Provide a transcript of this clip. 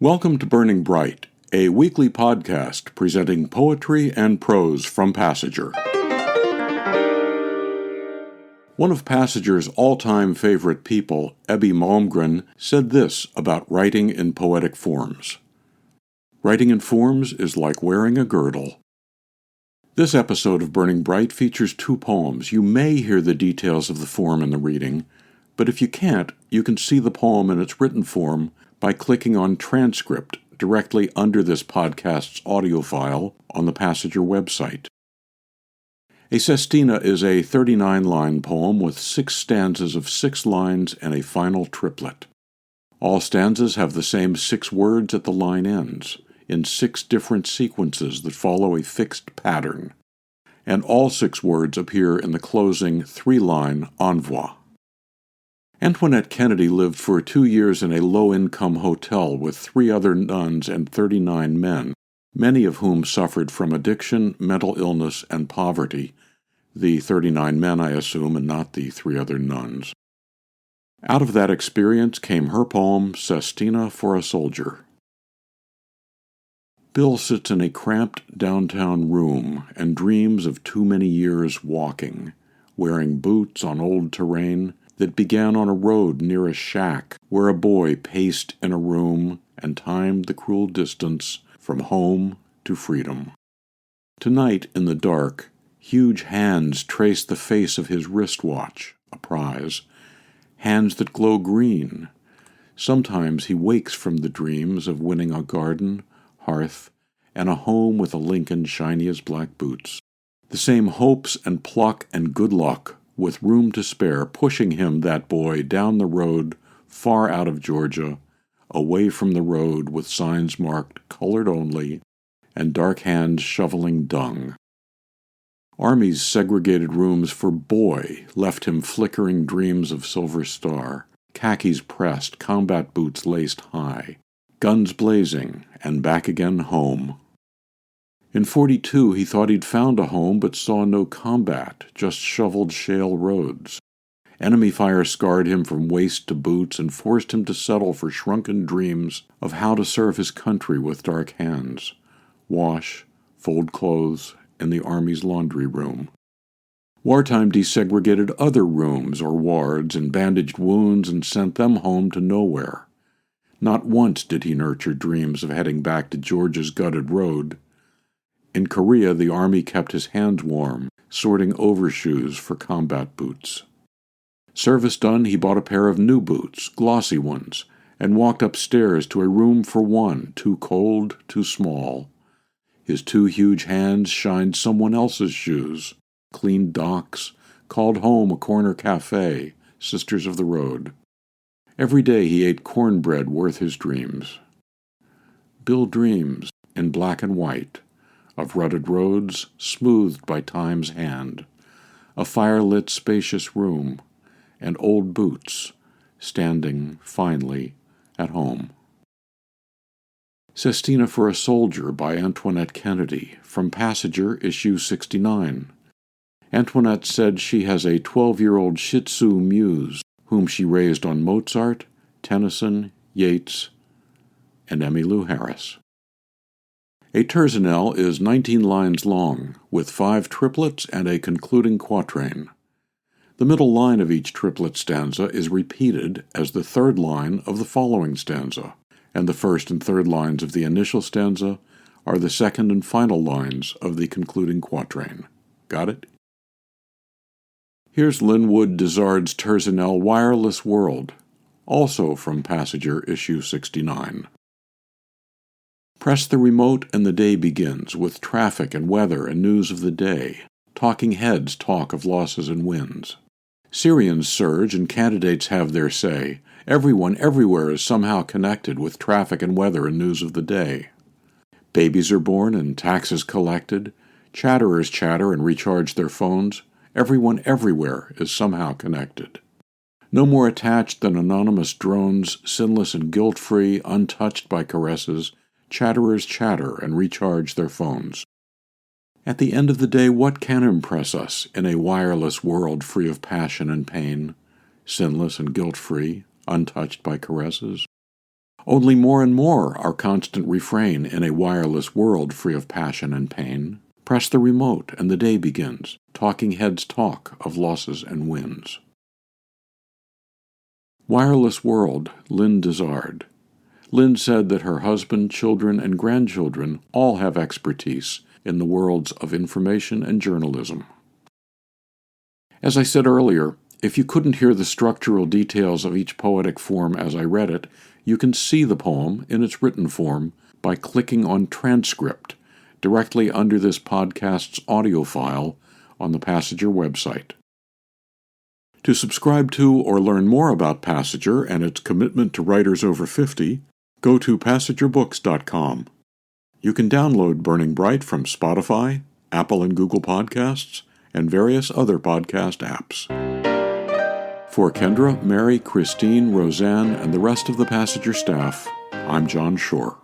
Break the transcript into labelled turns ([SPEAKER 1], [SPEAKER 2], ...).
[SPEAKER 1] Welcome to Burning Bright, a weekly podcast presenting poetry and prose from Passager. One of Passager's all-time favorite people, Ebbe Malmgren, said this about writing in poetic forms. Writing in forms is like wearing a girdle. This episode of Burning Bright features two poems. You may hear the details of the form in the reading, but if you can't, you can see the poem in its written form by clicking on transcript directly under this podcast's audio file on the Passager website. A sestina is a 39-line poem with 6 stanzas of 6 lines and a final triplet. All stanzas have the same 6 words at the line ends, in 6 different sequences that follow a fixed pattern, and all 6 words appear in the closing 3-line envoi. Antoinette Kennedy lived for 2 years in a low-income hotel with 3 other nuns and 39 men, many of whom suffered from addiction, mental illness, and poverty. The 39 men, I assume, and not the 3 other nuns. Out of that experience came her poem, Sestina for a Soldier. Bill sits in a cramped downtown room and dreams of too many years walking, wearing boots on old terrain that began on a road near a shack where a boy paced in a room and timed the cruel distance from home to freedom. Tonight, in the dark, huge hands trace the face of his wristwatch, a prize, hands that glow green. Sometimes he wakes from the dreams of winning a garden, hearth, and a home with a Lincoln shiny as black boots. The same hopes and pluck and good luck with room to spare, pushing him, that boy, down the road, far out of Georgia, away from the road with signs marked colored only, and dark hands shoveling dung. Army's segregated rooms for boy left him flickering dreams of silver star, khakis pressed, combat boots laced high, guns blazing, and back again home. In 42, he thought he'd found a home but saw no combat, just shoveled shale roads. Enemy fire scarred him from waist to boots and forced him to settle for shrunken dreams of how to serve his country with dark hands, wash, fold clothes in the Army's laundry room. Wartime desegregated other rooms or wards and bandaged wounds and sent them home to nowhere. Not once did he nurture dreams of heading back to Georgia's gutted road. In Korea, the Army kept his hands warm, sorting overshoes for combat boots. Service done, he bought a pair of new boots, glossy ones, and walked upstairs to a room for one, too cold, too small. His 2 huge hands shined someone else's shoes, cleaned docks, called home a corner cafe, Sisters of the Road. Every day he ate cornbread worth his dreams. Bill dreams, in black and white, of rutted roads smoothed by time's hand, a fire-lit spacious room, and old boots standing finally at home. Sestina for a Soldier by Antoinette Kennedy, from Passager, issue 69. Antoinette said she has a 12-year-old Shih Tzu muse whom she raised on Mozart, Tennyson, Yeats, and Emmylou Harris. A terzinelle is 19 lines long, with 5 triplets and a concluding quatrain. The middle line of each triplet stanza is repeated as the 3rd line of the following stanza, and the 1st and 3rd lines of the initial stanza are the 2nd and final lines of the concluding quatrain. Got it? Here's Lynn Dizard's terzinelle Wireless World, also from Passager, issue 69. Press the remote and the day begins, with traffic and weather and news of the day. Talking heads talk of losses and wins. Syrians surge and candidates have their say. Everyone everywhere is somehow connected with traffic and weather and news of the day. Babies are born and taxes collected. Chatterers chatter and recharge their phones. Everyone everywhere is somehow connected. No more attached than anonymous drones, sinless and guilt-free, untouched by caresses. Chatterers chatter and recharge their phones. At the end of the day, what can impress us in a wireless world free of passion and pain, sinless and guilt-free, untouched by caresses? Only more and more our constant refrain in a wireless world free of passion and pain. Press the remote and the day begins. Talking heads talk of losses and wins. Wireless World, Lynn Dizard. Lynn said that her husband, children, and grandchildren all have expertise in the worlds of information and journalism. As I said earlier, if you couldn't hear the structural details of each poetic form as I read it, you can see the poem in its written form by clicking on Transcript directly under this podcast's audio file on the Passager website. To subscribe to or learn more about Passager and its commitment to writers over 50, go to passagerbooks.com. You can download Burning Bright from Spotify, Apple and Google Podcasts, and various other podcast apps. For Kendra, Mary, Christine, Roseanne, and the rest of the Passager staff, I'm John Shore.